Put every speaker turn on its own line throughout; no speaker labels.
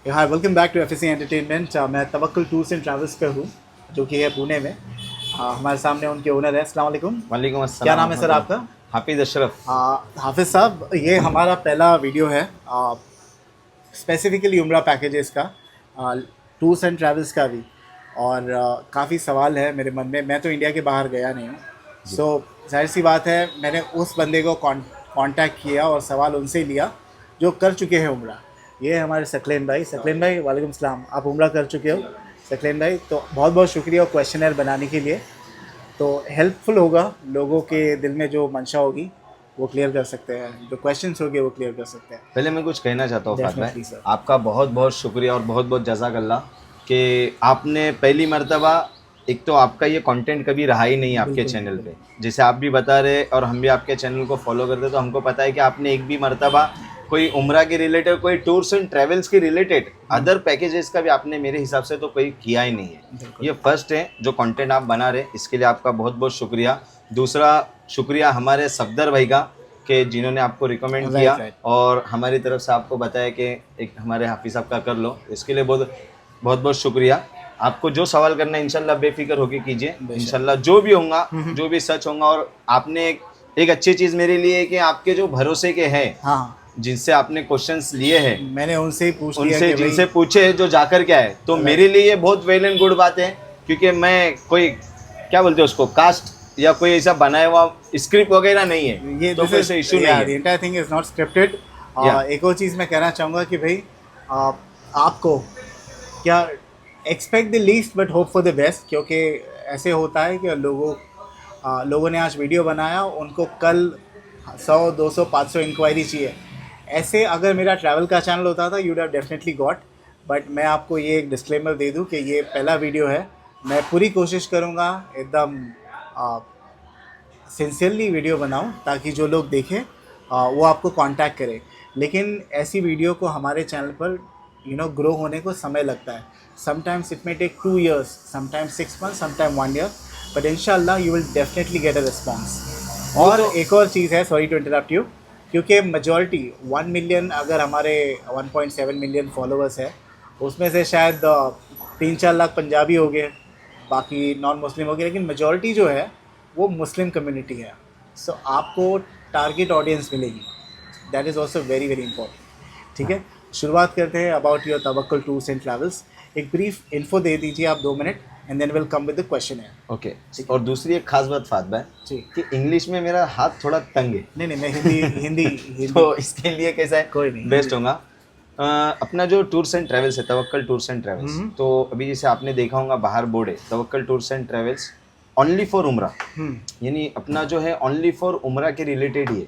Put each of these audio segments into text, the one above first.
Hi, welcome back to FSC entertainment. मैं Tawakkul tours and travels पे हूँ, जो कि है पुणे में। हमारे सामने उनके ओनर है। अस्सलाम वालेकुम।
वालेकुम अस्सलाम।
क्या नाम है सर आपका?
हाफिज़ अशरफ।
हाफिज़ साहब, ये हमारा पहला वीडियो है स्पेसिफिकली उम्रा पैकेजेस का, टूर्स एंड ट्रैवल्स का भी। और काफ़ी सवाल है मेरे मन में। मैं तो इंडिया के बाहर गया नहीं हूँ, सो जाहिर सी बात है मैंने उस बंदे को कांटेक्ट किया और सवाल उनसे लिया जो कर चुके हैं उम्रा। ये है हमारे सकलेन भाई। सकलेन भाई, वालेकुम सलाम। आप उम्रा कर चुके हो सकलेन भाई, तो बहुत बहुत शुक्रिया क्वेश्चनर बनाने के लिए। तो हेल्पफुल होगा, लोगों के दिल में जो मंशा होगी वो क्लियर कर सकते हैं, जो क्वेश्चंस होंगे वो क्लियर कर सकते हैं।
पहले मैं कुछ कहना चाहता हूँ फात भाई,
डेफिनेटली सर।
आपका बहुत बहुत शुक्रिया और बहुत बहुत जज़ाकल्लाह कि आपने पहली मर्तबा, एक तो आपका ये कंटेंट कभी रहा ही नहीं आपके
बिल्कुल
चैनल
बिल्कुल।
पे। जैसे आप भी बता रहे और हम भी आपके चैनल को फॉलो करते, तो हमको पता है कि आपने एक भी मर्तबा कोई उम्रा के रिलेटेड, कोई टूर्स एंड ट्रैवल्स के रिलेटेड अदर पैकेजेस का भी आपने मेरे हिसाब से तो कोई किया ही नहीं है।
बिल्कुल।
ये फर्स्ट है जो कंटेंट आप बना रहे, इसके लिए आपका बहुत बहुत शुक्रिया। दूसरा शुक्रिया हमारे सफदर भाई का, कि जिन्होंने आपको रिकमेंड किया
राइट।
और हमारी तरफ से आपको बताया कि एक हमारे हाफिज़ साहब का कर लो। इसके लिए बहुत बहुत बहुत शुक्रिया। आपको जो सवाल करना है इंशाल्लाह बेफिक्र होके कीजिए, इंशाल्लाह जो भी होगा, जो भी सच होगा। और आपने एक अच्छी चीज़ मेरे लिए कि आपके जो भरोसे के हैं,
हाँ,
जिनसे आपने क्वेश्चंस लिए हैं,
मैंने उनसे ही पूछ लिया
उनसे
कि भाई।
जिनसे पूछे जो जाकर क्या है, तो मेरे लिए ये बहुत वेल एंड गुड बात है। क्योंकि मैं कोई, क्या बोलते हैं उसको, कास्ट या कोई ऐसा बनाया हुआ स्क्रिप्ट वगैरह नहीं है,
ये
तो कोई ऐसा इशू नहीं
द
है।
Entire thing is not scripted.
या
एक और चीज़ मैं कहना चाहूँगा कि भाई, आपको क्या expect the least but hope for the best, क्योंकि ऐसे होता है कि लोगों ने आज वीडियो बनाया, उनको कल 100 200 500 इंक्वायरी चाहिए। ऐसे अगर मेरा ट्रैवल का चैनल होता था, you'd have definitely got. But मैं आपको ये एक डिस्क्लेमर दे दूं कि ये पहला वीडियो है। मैं पूरी कोशिश करूँगा एकदम सिंसियरली वीडियो बनाऊं, ताकि जो लोग देखें वो आपको कांटेक्ट करें। लेकिन ऐसी वीडियो को हमारे चैनल पर ग्रो होने को समय लगता है। Sometimes it may take 2 years, sometimes 6 months, sometime 1 year, but इंशाल्लाह you will definitely get a response. और एक और चीज़ है, सॉरी टू इंटरप्ट यू, क्योंकि मेजॉरिटी 1 मिलियन, अगर हमारे 1.7 मिलियन फॉलोअर्स है, उसमें से शायद 3-4 लाख पंजाबी हो गए, बाकी नॉन मुस्लिम हो गए, लेकिन मेजॉरिटी जो है वो मुस्लिम कम्युनिटी है। सो आपको टारगेट ऑडियंस मिलेगी, that is also very very important. ठीक है, शुरुआत करते हैं about your Tawakkul tours and travels. एक ब्रीफ इन्फो दे दीजिए आप, 2 minute, and then will come with the question है।
ओके। और दूसरी एक खास बात फात भाई,
जी।
कि इंग्लिश में मेरा हाथ थोड़ा तंग है।
नहीं नहीं, मैं हिंदी हिंदी हिंदी
तो इसके लिए कैसा है,
कोई नहीं,
बेस्ट होगा। अपना जो टूर्स एंड ट्रैवल्स है, तवक्कल टूर्स एंड ट्रैवल्स, तो अभी जैसे आपने देखा होगा बाहर बोर्ड है Tawakkal tours and travels only for Umrah. यानी अपना जो है ओनली फॉर उम्रा के रिलेटेड ही है।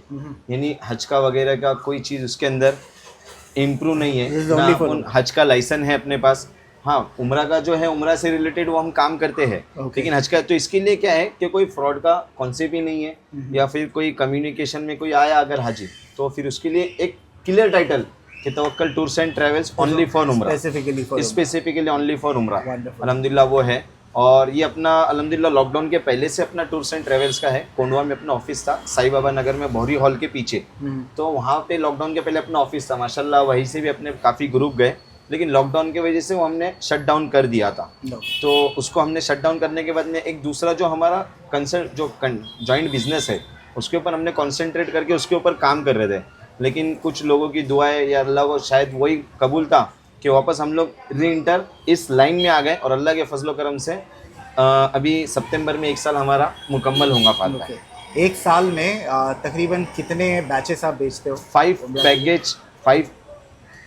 यानी हज का वगैरह का कोई चीज़ उसके अंदर इम्प्रूव नहीं
This is
है ना।
only for
अपन
उम्रा।
हज का लाइसेंस है अपने पास। हाँ, उम्रा का जो है उम्रा से रिलेटेड वो हम काम करते हैं।
Okay.
लेकिन हज का तो इसके लिए क्या है कि कोई फ्रॉड का कॉन्सेप्ट ही नहीं है, या फिर कोई कम्युनिकेशन में कोई आया अगर हाजी, तो फिर उसके लिए एक क्लियर टाइटल कि Tawakkal tours and travels only for Umrah, specifically only for Umrah.
Wonderful.
अल्हम्दुलिल्लाह वो है। और ये अपना अल्हम्दुलिल्लाह लॉकडाउन के पहले से अपना टूर्स एंड ट्रैवल्स का है। कोंडवा में अपना ऑफिस था, साई बाबा नगर में, बोहरी हॉल के पीछे। तो वहाँ पे लॉकडाउन के पहले अपना ऑफिस था, माशाल्लाह वहीं से भी अपने काफ़ी ग्रुप गए। लेकिन लॉकडाउन की वजह से वो हमने शट डाउन कर दिया था। तो उसको हमने शट डाउन करने के बाद में एक दूसरा जो हमारा कंसर्न जो जॉइंट बिजनेस है, उसके ऊपर हमने कॉन्सेंट्रेट करके उसके ऊपर काम कर रहे थे। लेकिन कुछ लोगों की दुआएं या अल्लाह को शायद वही कबूल था कि वापस हम लोग री इंटर इस लाइन में आ गए। और अल्लाह के फजलो करम से अभी सितंबर में 1 साल हमारा मुकम्मल होगा फात भाई।
एक साल में तकरीबन कितने बैचेस आप बेचते हो?
5 बैचेज 5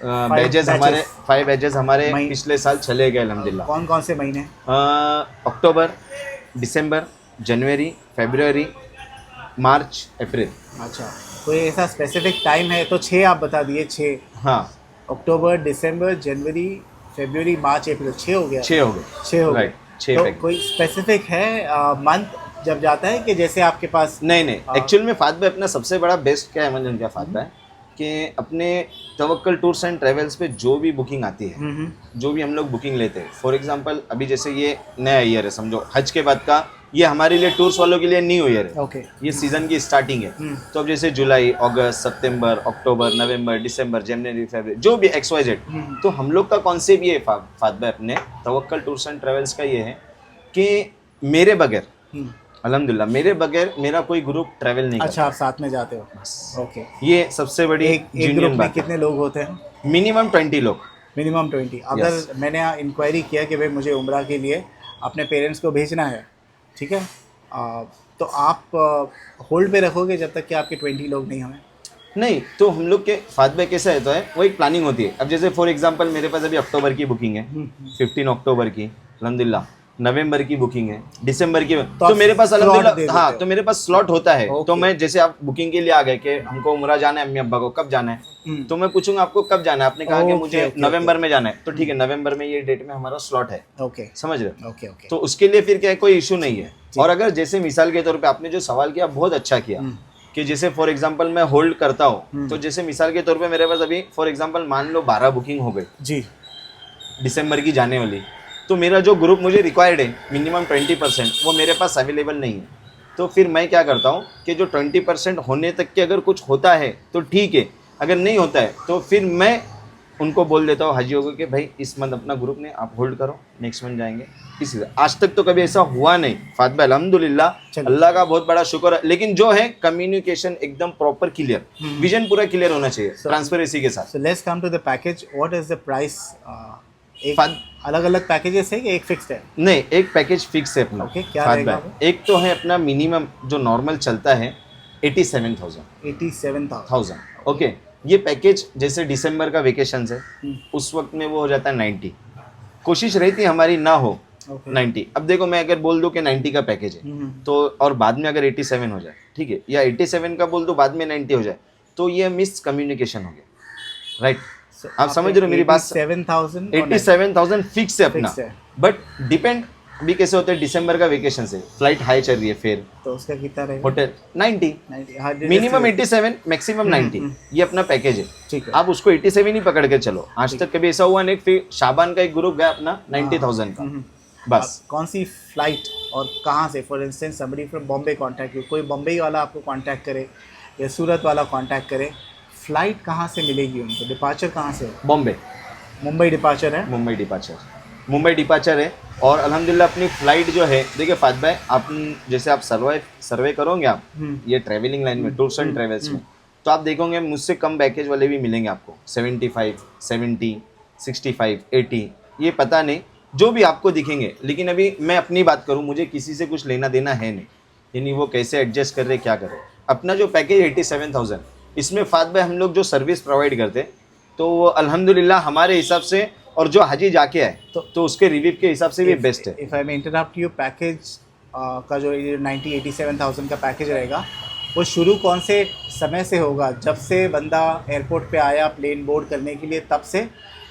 बैचेज हमारे 5 बैचेज हमारे पिछले साल चले गए अल्हम्दुलिल्लाह।
कौन कौन से महीने?
अक्टूबर, दिसंबर, जनवरी, फरवरी, मार्च, अप्रैल।
अच्छा, कोई ऐसा स्पेसिफिक टाइम है? तो 6 आप बता दिए, 6।
हाँ,
अक्टूबर, दिसंबर, जनवरी, फरवरी, मार्च, अप्रैल, 6 हो गया।
6 हो गए।
6 हो गए।
राइट, 6
तो
पैकेज।
कोई स्पेसिफिक है मंथ जब जाता है कि जैसे आपके पास?
नहीं, एक्चुअल में फात भाई अपना सबसे बड़ा बेस्ट क्या है मतलब क्या फात भाई, कि अपने तवक्कल टूर्स एंड ट्रैवल्स पे जो भी बुकिंग आती है, जो भी हम लोग बुकिंग लेते हैं, फॉर एग्जांपल अभी जैसे ये नया ईयर है, समझो हज के बाद का ये हमारे लिए टूर्स वालों के लिए न्यू ईयर है,
ओके
ये सीजन की स्टार्टिंग है। तो अब जैसे जुलाई, अगस्त, सितंबर, अक्टूबर, नवंबर, दिसंबर, जनवरी, फरवरी, जो भी XYZ, तो हम लोग का कॉन्सेप्ट ये है फात भाई अपने तवक्कल टूर्स एंड ट्रेवल्स का ये है कि मेरे बगैर अल्हम्दुलिल्लाह मेरे बगैर मेरा कोई ग्रुप ट्रैवल नहीं
अच्छा, आप साथ में जाते हो? ओके।
ये सबसे बड़ी
एक ग्रुप
genuine
में
बात है।
कितने लोग होते हैं?
मिनिमम 20 लोग।
मिनिमम 20। अगर मैंने इंक्वायरी किया कि भाई मुझे उम्रा के लिए अपने पेरेंट्स को भेजना है, ठीक है, तो आप होल्ड पे रखोगे जब तक कि आपके 20 लोग नहीं हों?
नहीं, तो हम लोग के फात भाई कैसा रहता है, वो एक प्लानिंग होती है। अब जैसे फॉर एग्जांपल मेरे पास अभी अक्टूबर की बुकिंग है, 15 अक्टूबर की अल्हम्दुलिल्लाह, नवंबर की बुकिंग है, दिसंबर की, तो मेरे पास अल्हम्दुलिल्लाह हाँ, तो मेरे पास स्लॉट होता है। तो मैं जैसे आप बुकिंग के लिए आ गए कि हमको उम्रा जाना है, अम्मी अब्बा को कब जाना है, तो मैं पूछूंगा आपको कब जाना है, आपने कहा कि मुझे नवंबर में जाना है, तो ठीक है, नवंबर में ये डेट में हमारा स्लॉट है।
ओके,
समझ रहे हो?
Okay okay.
तो उसके लिए फिर क्या है, कोई इशू नहीं है। और अगर जैसे मिसाल के तौर पे आपने जो सवाल किया बहुत अच्छा किया कि जैसे फॉर एग्जांपल मैं होल्ड करता हूँ, तो जैसे मिसाल के तौर पे मेरे पास अभी फॉर एग्जांपल मान लो 12 बुकिंग हो गई
जी,
दिसंबर की जाने वाली, तो मेरा जो ग्रुप मुझे रिक्वायर्ड है मिनिमम 20%, वो मेरे पास अवेलेबल नहीं है। तो फिर मैं क्या करता हूँ कि जो 20% होने तक के अगर कुछ होता है तो ठीक है, अगर नहीं होता है तो फिर मैं उनको बोल देता हूँ हाजियों को कि भाई इस मंथ अपना ग्रुप ने आप होल्ड करो, नेक्स्ट मंथ जाएंगे। इसलिए आज तक तो कभी ऐसा हुआ नहीं फात भाई, अल्हम्दुलिल्लाह, अल्लाह का बहुत बड़ा शुक्र है। लेकिन जो है कम्युनिकेशन एकदम प्रॉपर क्लियर, विजन पूरा क्लियर होना चाहिए ट्रांसपेरेंसी के साथ।
So let's come to the package. What is the price? एक अलग अलग पैकेजेस है कि एक फिक्स्ड है?
नहीं, एक पैकेज फिक्स है अपना।
ओके, क्या
फात
रहेगा
भाई,
वो?
एक तो है अपना मिनिमम जो नॉर्मल चलता है 87,000।
87,000।
ओके, ये पैकेज जैसे दिसंबर का वेकेशन है उस वक्त में वो हो जाता है 90। कोशिश रहती है हमारी ना हो 90। अब देखो मैं अगर बोल दूं कि 90 का पैकेज है तो, और बाद में अगर 87 हो जाए, ठीक है, या 87 का बोल दो बाद में 90 हो जाए, तो ये मिस कम्युनिकेशन हो गया, राइट? आप समझ रहे हो मेरी बात? 87,000 फिक्स है अपना, बट डिपेंड अभी कैसे होता है, दिसंबर का वेकेशन से फ्लाइट हाई चल रही है, फिर
तो उसका कितना रहेगा?
होटल 90, मिनिमम 87, मैक्सिमम 90, ये अपना पैकेज है।
ठीक है,
आप उसको 87 ही पकड़ के चलो। आज तक कभी ऐसा हुआ नहीं, फिर शाबान का एक ग्रुप गया अपना 90,000 का, बस।
कौन सी फ्लाइट और कहाँ से? For instance somebody from Bombay contact, कोई बॉम्बे वाला आपको कांटेक्ट करे या सूरत वाला कांटेक्ट करे, फ्लाइट कहाँ से मिलेगी उनको? डिपार्चर कहाँ से?
बॉम्बे,
मुंबई डिपार्चर है?
मुंबई डिपार्चर है। और अल्हम्दुलिल्लाह अपनी फ्लाइट जो है, देखिए फात भाई, आप जैसे आप सर्वे करोगे आप ये ट्रैवलिंग लाइन में, टूर्स एंड ट्रेवल्स में, तो आप देखोगे मुझसे कम पैकेज वाले भी मिलेंगे आपको, 75, 70, 65, 80, ये पता नहीं जो भी आपको दिखेंगे। लेकिन अभी मैं अपनी बात करूँ, मुझे किसी से कुछ लेना देना है नहीं, यानी वो कैसे एडजस्ट कर रहे क्या कर रहे। अपना जो पैकेज 87,000, इसमें फात भाई हम लोग जो सर्विस प्रोवाइड करते हैं, तो वो अल्हम्दुलिल्लाह हमारे हिसाब से, और जो हाजी जाके आए तो उसके रिव्यू के हिसाब से भी बेस्ट है।
If I may interrupt you, package का जो 87,000 का पैकेज रहेगा, वो शुरू कौन से समय से होगा? जब से बंदा एयरपोर्ट पे आया प्लेन बोर्ड करने के लिए तब से,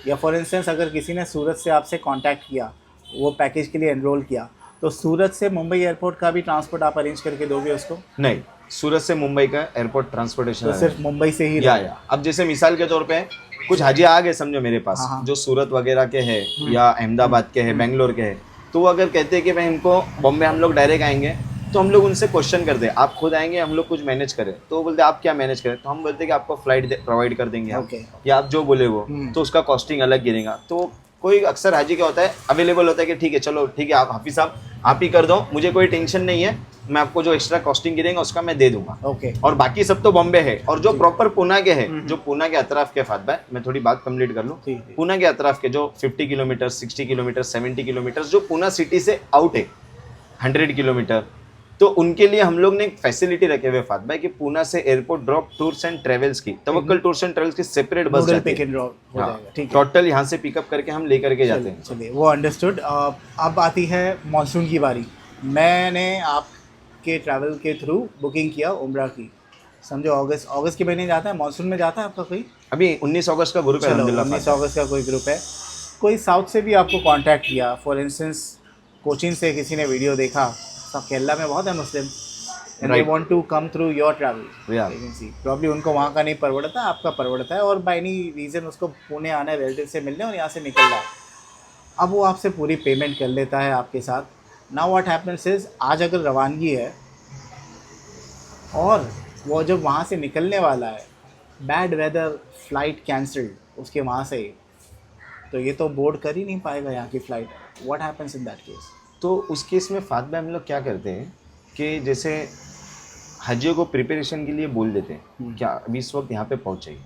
या फॉर इंस्टेंस अगर किसी ने सूरत से आपसे कांटेक्ट किया, वो पैकेज के लिए एनरोल किया, तो सूरत से मुंबई एयरपोर्ट का भी ट्रांसपोर्ट आप अरेंज करके दोगे उसको?
नहीं, सूरत से मुंबई का एयरपोर्ट ट्रांसपोर्टेशन
तो सिर्फ मुंबई से ही
या अब जैसे मिसाल के तौर पे कुछ हाजी आ गए समझो मेरे पास, जो सूरत वगैरह के हैं या अहमदाबाद के हैं, बेंगलोर के हैं, तो वो अगर कहते हैं कि भाई हमको बॉम्बे हम लोग डायरेक्ट आएंगे, तो हम लोग उनसे क्वेश्चन करते हैं आप खुद आएंगे हम लोग कुछ मैनेज करें, तो वो बोलते हैं आप क्या मैनेज करें, तो हम बोलते हैं कि आपको फ्लाइट प्रोवाइड कर देंगे आप, या आप जो बोले वो, तो उसका कॉस्टिंग अलग गिरेगा। तो कोई अक्सर हाजी क्या होता है, अवेलेबल होता है कि ठीक है चलो ठीक है, आप हाफिज साहब आप ही कर दो, मुझे कोई टेंशन नहीं है, मैं आपको जो एक्स्ट्रा कॉस्टिंग गिरेगा उसका मैं दे दूंगा। और बाकी सब तो बॉम्बे है। और जो प्रॉपर पूना के है, जो पूना के अतराफ के, फात भाई मैं थोड़ी बात कंप्लीट कर लूँ, पूना के अतराफ के जो 50 किलोमीटर, 60 किलोमीटर, 70 किलोमीटर जो पूना सिटी से आउट है, 100 किलोमीटर, तो उनके लिए हम लोग ने एक फैसिलिटी रखे हुए फात भाई कि पूना से airport drop tours and travels की, तवक्कल टूर्स एंड ट्रेवल्स की सेपरेट बस जाती है, टोटल यहाँ से पिकअप करके हम लेकर के जाते हैं।
चलिए वो अंडरस्टूड। अब आती है मानसून की बारी। मैंने आपके ट्रैवल के थ्रू बुकिंग किया उम्रा की, समझो अगस्त के महीने जाता है, मानसून में जाता है आपका कोई?
अभी 19 अगस्त का ग्रुप है,
19 अगस्त का कोई ग्रुप है। कोई साउथ से भी आपको कांटेक्ट किया, फॉर इंस्टेंस कोचिन से किसी ने वीडियो देखा, सब केरला में बहुत है Muslim, and they want to come through your travel agency, probably उनको वहाँ का नहीं परवड़ता, आपका परवड़ता है, और बाय एनी रीज़न उसको पुणे आना है रिलेटिव से मिलने और यहाँ से निकलना है। अब वो आपसे पूरी पेमेंट कर लेता है आपके साथ, नाउ व्हाट हैपेंस इज, आज अगर रवानगी है और वो जब वहाँ से निकलने वाला है, बैड वेदर, फ्लाइट कैंसल्ड उसके वहाँ से ही, तो ये तो बोर्ड कर ही नहीं पाएगा यहाँ की flight. What happens in that case?
तो उस केस में फात भाई हम लोग क्या करते हैं कि जैसे हाजियों को प्रिपरेशन के लिए बोल देते हैं क्या अभी इस वक्त यहाँ पे पहुँच जाइए,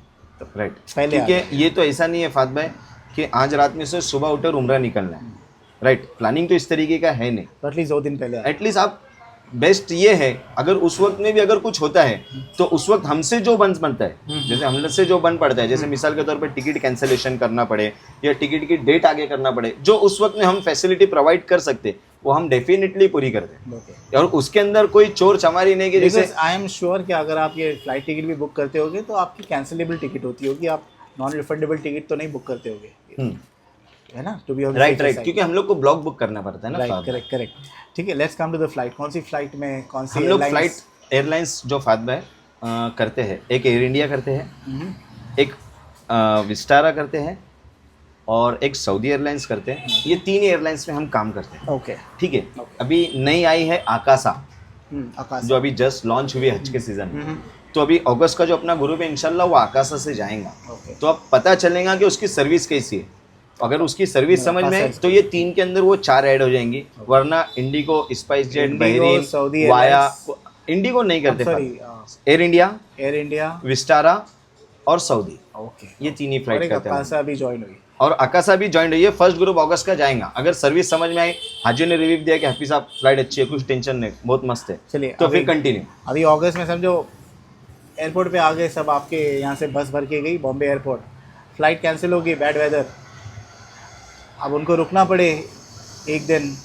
राइट।
पहले
क्योंकि ये तो ऐसा नहीं है फात भाई कि आज रात में से सुबह उठकर उम्रा निकलना है, राइट। प्लानिंग तो इस तरीके का है नहीं,
तो एटलीस्ट 2 दिन पहले आए।
एटलीस्ट आप बेस्ट ये है अगर उस वक्त में भी अगर कुछ होता है तो उस वक्त हमसे जो बन बनता है, जैसे हमसे जो बन पड़ता है, जैसे मिसाल के तौर पर टिकट कैंसिलेशन करना पड़े या टिकट की डेट आगे करना पड़े, जो उस वक्त में हम फैसिलिटी प्रोवाइड कर सकते वो हम डेफिनेटली पूरी करते हैं।
ओके।
और उसके अंदर कोई चोर चमारी नहीं कि जैसे
आई एम श्योर कि अगर आप ये फ्लाइट टिकट भी बुक करते होगे तो आपकी कैंसिलेबल टिकट होती होगी, आप नॉन रिफंडेबल टिकट तो नहीं बुक करते होगे, है ना? टू बी
राइट क्योंकि हम लोग को ब्लॉक बुक करना पड़ता है ना।
Right, correct correct. ठीक है, let's come to the flight. कौन सी फ्लाइट में कौन सी
हम लोग
airlines?
फ्लाइट एयरलाइंस जो फात भाई करते हैं, एक एयर इंडिया करते हैं, एक विस्टारा करते हैं और एक सऊदी एयरलाइंस करते हैं। ये 3 एयरलाइंस में हम काम करते हैं,
ओके।
ठीक है। अभी नई आई है आकाशा,
आकाश।
जो अभी जस्ट लॉन्च हुई है हज के सीजन में। तो अभी अगस्त का जो अपना ग्रुप है इंशाल्लाह वो आकाशा से जाएगा,
ओके।
तो अब पता चलेगा कि उसकी सर्विस कैसी है। अगर उसकी सर्विस समझ में आए तो ये 3 के अंदर वो 4 ऐड हो जाएंगी, वरना IndiGo, SpiceJet,
IndiGo, Saudi
Bahrain, via,
airlines.
IndiGo नहीं करते,
sorry,
Air India,
Air India,
Vistara और सऊदी,
ओके।
ये 3 ही
और
फ्लाइट
एक
करते हैं।
आकाशा भी ज्वाइन हुई।
और आकाशा भी ज्वाइन हुई है, फर्स्ट ग्रुप अगस्त का जाएगा। अगर सर्विस समझ में आई, हाजी ने रिव्यू दिया कि हैप्पी साहब फ्लाइट अच्छी है, कुछ टेंशन नहीं, बहुत मस्त है,
चलिए
तो फिर कंटिन्यू।
अभी अगस्त में समझो एयरपोर्ट पे आ गए सब, आपके यहाँ से बस भर के गई बॉम्बे एयरपोर्ट, फ्लाइट कैंसिल होगी, बैड वेदर, अब उनको रुकना पड़े 1 दिन,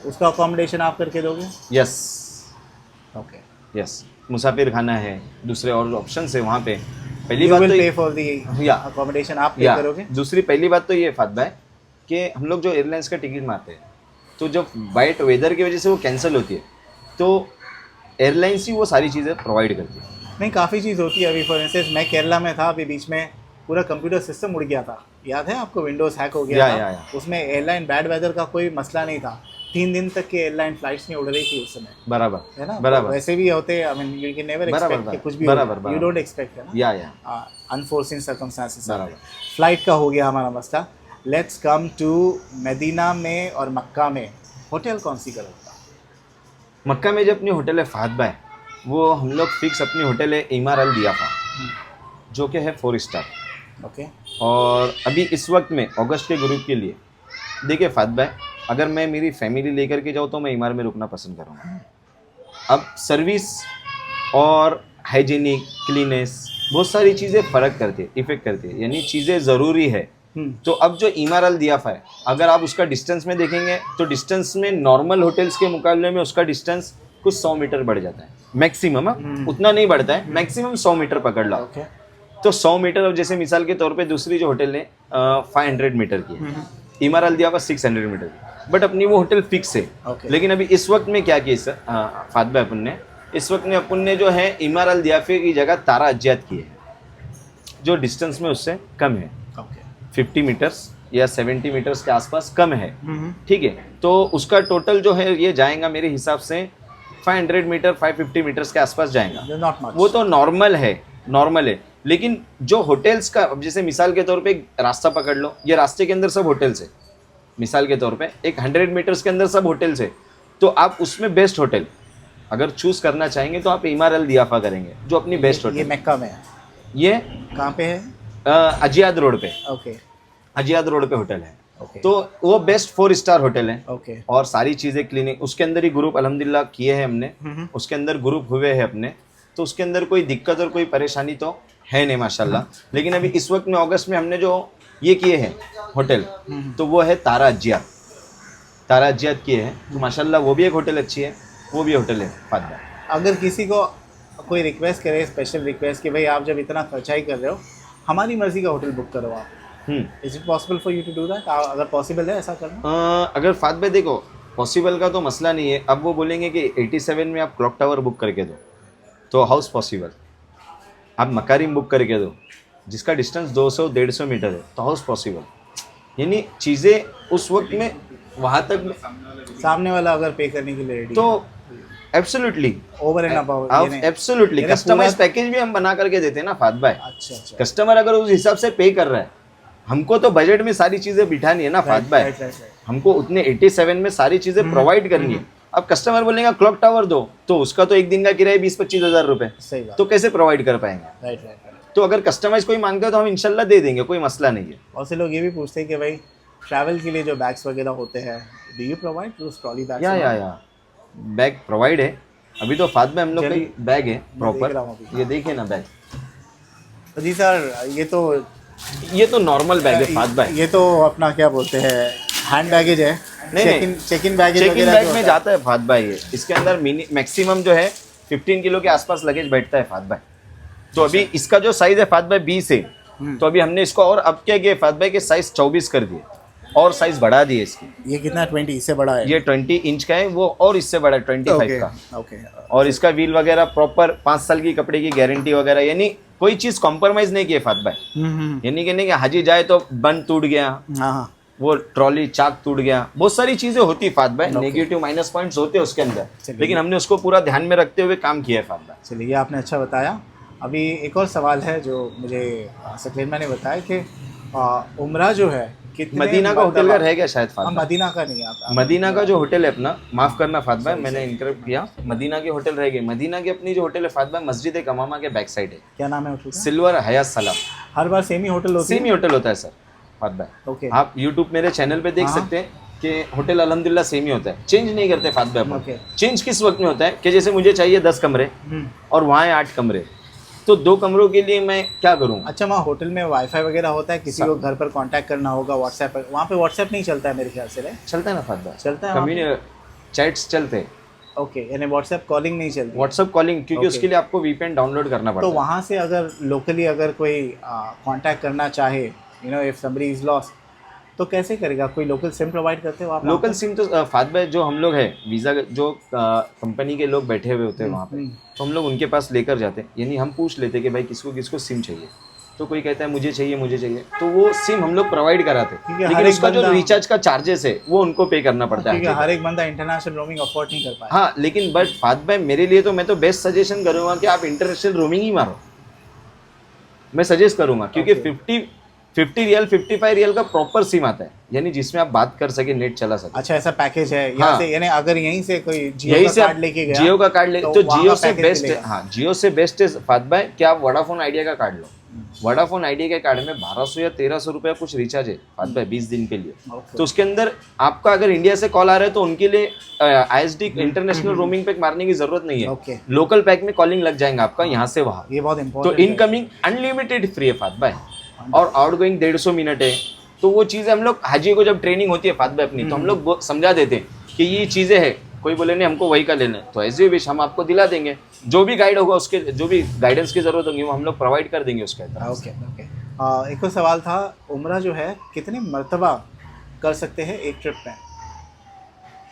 उसका अकोमोडेशन आप करके दोगे?
Yes
okay.
यस, मुसाफिर खाना है, दूसरे और ऑप्शन है वहाँ पे। पहली
यू
बात
विल
तो
पे फॉर दी
या
अकोमोडेशन, आप पे
या
करोगे?
दूसरी पहली बात तो ये फात भाई कि हम लोग जो एयरलाइंस का टिकट मारते हैं तो जब वाइट वेदर की वजह से वो कैंसिल होती है तो एयरलाइंस ही वो सारी चीज़ें प्रोवाइड करती है।
नहीं, काफ़ी चीज़ होती है। अभी फॉर इंस्टेंस मैं केरला में था, अभी बीच में पूरा कंप्यूटर सिस्टम उड़ गया था, याद है आपको? विंडोज़ हैक हो गया था।
या।
उसमें एयरलाइन बैड वेदर का कोई मसला नहीं था, 3 दिन तक के एयरलाइन फ्लाइट्स नहीं उड़ रही थी उस समय,
बराबर
है ना?
बराबर
वैसे भी होते, I mean you can never
बराबर,
एक्सपेक्ट कि कुछ भी
बराबर,
यू डोंट एक्सपेक्ट, है ना?
या
अनफोर्सिन सर्कमस्टांसेस।
बराबर।
फ्लाइट का हो गया हमारा मसला। लेट्स कम टू मदीना में और मक्का में होटल कौन सी करोगे?
मक्का में जो अपनी होटल है फात भाई, वो हम लोग फिक्स अपनी होटल है इमार अल दियाफा, जो कि है 4 स्टार।
ओके।
और अभी इस वक्त में अगस्त के ग्रुप के लिए देखिए फात भाई, अगर मैं मेरी फैमिली लेकर के जाऊँ तो मैं इमार में रुकना पसंद करूँगा। अब सर्विस और हाइजीनिक, क्लीनेस, बहुत सारी चीज़ें फ़र्क करती है, इफ़ेक्ट करती है, यानी चीज़ें ज़रूरी है। तो अब जो इमार अल दियाफा है, अगर आप उसका डिस्टेंस में देखेंगे तो डिस्टेंस में नॉर्मल होटल्स के मुकाबले में उसका डिस्टेंस कुछ 100 मीटर बढ़ जाता है मैक्सिमम। उतना नहीं बढ़ता है, मैक्सिमम 100 मीटर पकड़ लो।
ओके।
तो 100 मीटर, अब जैसे मिसाल के तौर पे दूसरी जो होटल है 500 मीटर की है, इमार अल दियाफा 600 मीटर की, बट अपनी वो होटल फिक्स है।
Okay.
लेकिन अभी इस वक्त में क्या किया सर फात भाई, अपन ने इस वक्त में अपन ने जो है इमार अल दियाफे की जगह तारा अज्जाद की है, जो डिस्टेंस में उससे कम है,
ओके।
50 मीटर्स या 70 मीटर्स के आसपास कम है, ठीक है। तो उसका टोटल जो है ये जाएगा मेरे हिसाब से 500 मीटर 550 मीटर्स के आसपास जाएगा।
Not much.
वो तो नॉर्मल है। लेकिन जो होटल्स का, अब जैसे मिसाल के तौर पे एक रास्ता पकड़ लो, ये रास्ते के अंदर सब होटल्स है, मिसाल के तौर पे एक 100 मीटर्स के अंदर सब होटल्स है, तो आप उसमें बेस्ट होटल अगर चूज करना चाहेंगे तो आप इमार अल दियाफा करेंगे, जो अपनी बेस्ट
ये
होटल।
मक्का में है?
ये
कहाँ पे है?
अजियाद रोड पे,
ओके।
अजियाद रोड पे होटल है।
ओके।
तो वो बेस्ट 4 स्टार होटल है,
ओके।
और सारी चीज़ें क्लिनिक, उसके अंदर ही ग्रुप अल्हम्दुलिल्लाह किए हैं हमने, उसके अंदर ग्रुप हुए हैं अपने, तो उसके अंदर कोई दिक्कत और कोई परेशानी तो है नहीं माशाल्लाह। लेकिन अभी इस वक्त में अगस्त में हमने जो ये किए हैं होटल, तो वो है तारा अज्जियाद किए हैं, तो माशाल्लाह वो भी एक होटल अच्छी है, वो भी होटल है फात भाई।
अगर किसी को कोई रिक्वेस्ट करे, स्पेशल रिक्वेस्ट कि भाई आप जब इतना खर्चा ही कर रहे हो, हमारी मर्जी का होटल बुक करो आप, is it possible for you to do that? अगर पॉसिबल है ऐसा करना?
अगर फात भाई देखो, पॉसिबल का तो मसला नहीं है। अब वो बोलेंगे कि 87 में आप क्लॉक टावर बुक करके दो, तो हाउस पॉसिबल। आप मकारिम बुक करके दो, जिसका डिस्टेंस 200-150 मीटर है, तो हाउस पॉसिबल। यानी चीज़ें उस वक्त में वहाँ तक
सामने वाला अगर पे करने के लिए रेडी
तो absolutely
over and about
absolutely customise package भी हम बना करके देते हैं ना फात भाई।
अच्छा
कस्टमर अगर उस हिसाब से पे कर रहा है, हमको तो बजट में सारी चीजें बिठानी है ना फात भाई, हमको उतने 87 में सारी चीजें प्रोवाइड करनी है। अब कस्टमर बोलेगा क्लॉक टावर दो, तो उसका तो एक दिन का किराया 20-25 हज़ार रुपए,
सही बात,
तो कैसे प्रोवाइड कर पाएंगे।
Right right right.
तो अगर कस्टमाइज कोई मांगता है तो हम इंशाल्लाह दे देंगे, कोई मसला नहीं है।
बहुत से लोग ये भी पूछते हैं कि भाई ट्रैवल के लिए जो बैग्स वगैरह होते हैं, do you provide those trolley bags?
या बैग प्रोवाइड है। अभी तो फात में हम लोग का बैग है प्रॉपर, ये देखिए ना बैग।
जी सर,
ये तो नॉर्मल बैग है फात भाई,
ये तो अपना क्या बोलते हैं हैंड बैगेज है, check in baggage
check in bag में जाता है फात भाई। ये इसके अंदर मैक्सिमम जो है 15 किलो के आसपास लगेज बैठता है फात भाई। तो अभी इसका जो साइज है फात भाई 20 है, तो अभी हमने इसको और अब क्या किया फात भाई के साइज 24 कर दिए और साइज बढ़ा दिए इसकी।
ये कितना 20 इससे बड़ा है?
ये 20 इंच का है, वो और इससे बड़ा है 25 का।
ओके।
और इसका व्हील वगैरह प्रॉपर 5 साल की कपड़े की गारंटी वगैरह, यानी कोई चीज कॉम्प्रोमाइज नहीं की है फात भाई। यानी कि नहीं कि हाजी जाए तो बंद टूट गया,
हाँ,
वो ट्रॉली चाक टूट गया, बहुत सारी चीजें होती है फात भाई, नेगेटिव माइनस पॉइंट्स होते हैं उसके अंदर, लेकिन हमने उसको पूरा ध्यान में रखते हुए काम किया है फात भाई।
चलिए, आपने अच्छा बताया। अभी एक और सवाल है जो मुझे सकलेमा ने बताया कि उम्रा जो है कितने
मदीना का होटल का रह गया शायद फात भाई।
मदीना का नहीं, आप
मदीना का जो होटल है अपना, माफ करना फात भाई मैंने इंटरप्ट किया, मदीना के होटल रह गए। मदीना की अपनी जो होटल है फात भाई मस्जिद कमामा के बैक साइड है।
क्या नाम है होटल का?
सिल्वर हयात सलाम।
हर बार सेम ही होटल होता है?
सेम ही होटल होता है सर फात भाई।
ओके।
आप यूट्यूब मेरे चैनल पे देख सकते हैं कि होटल अल्हम्दुलिल्लाह सेम ही होता है, चेंज नहीं करते फात भाई अपन। चेंज किस वक्त में होता है कि जैसे मुझे चाहिए 10 कमरे और वहाँ है 8 कमरे, तो 2 कमरों के लिए मैं क्या करूँ।
अच्छा, वहाँ होटल में वाईफाई वगैरह होता है? किसी को घर पर कांटेक्ट करना होगा व्हाट्सएप पर, वहाँ पे व्हाट्सएप नहीं चलता है मेरे ख्याल से?
चलता है ना फात भाई,
चलता है,
चैट्स चलते हैं।
ओके, यानी व्हाट्सएप कॉलिंग नहीं चलती?
व्हाट्सएप कॉलिंग, क्योंकि उसके लिए आपको वीपीएन डाउनलोड करना पड़ता
है।
है।
तो वहाँ से अगर लोकली अगर कोई कांटेक्ट करना चाहे, you know if somebody is lost, तो कैसे करेगा? कोई लोकल सिम प्रोवाइड करते हो आप?
लोकल सिम तो फात भाई जो हम लोग है वीज़ा जो कंपनी के लोग बैठे हुए होते हैं वहाँ पे, तो हम लोग उनके पास लेकर जाते हैं। यानी हम पूछ लेते हैं कि भाई किसको सिम चाहिए, तो कोई कहता है मुझे चाहिए, तो वो सिम हम लोग प्रोवाइड कराते हैं। लेकिन उसका जो रिचार्ज का चार्जेस है वो उनको पे करना पड़ता है।
हर एक बंदा इंटरनेशनल रोमिंग अफोर्ड नहीं कर पाए।
हाँ, लेकिन बट फात भाई मेरे लिए तो मैं तो बेस्ट सजेशन करूँगा कि आप इंटरनेशनल रोमिंग ही मारो, मैं सजेस्ट करूँगा। क्योंकि 50 रियल 55 रियल का प्रॉपर सिम आता है, यानी जिसमें आप बात कर सके, नेट चला सके।
अच्छा, ऐसा पैकेज है यहाँ से? यानी अगर यहीं से कोई
जियो
का कार्ड लेके गया,
जियो का कार्ड ले तो जियो से बेस्ट है। हाँ, जियो से बेस्ट है फात भाई कि आप वोडाफोन आइडिया का कार्ड लो। वोडाफोन आइडिया के कार्ड में 1200 या 1300 रुपया कुछ रिचार्ज है फात भाई 20 दिन के लिए। तो उसके अंदर आपका अगर इंडिया से कॉल आ रहा है तो उनके लिए ISD इंटरनेशनल रोमिंग पैक मारने की जरूरत नहीं है। लोकल पैक में कॉलिंग लग जाएगा आपका यहाँ से वहाँ।
ये बहुत इंपॉर्टेंट
तो इनकमिंग अनलिमिटेड फ्री है फात भाई, और आउटगोइंग 150 मिनट है। तो वो चीज़ें हम लोग हाजी को जब ट्रेनिंग होती है फात भाई अपनी, तो हम लोग समझा देते हैं कि ये चीज़ें हैं। कोई बोले नहीं हमको वही का लेना है, तो एज यू विश हम आपको दिला देंगे। जो भी गाइड होगा उसके, जो भी गाइडेंस की जरूरत होगी वो हम लोग प्रोवाइड कर देंगे उसके अंदर।
ओके। एक और सवाल था, उम्रा जो है कितनी मरतबा कर सकते हैं एक ट्रिप में?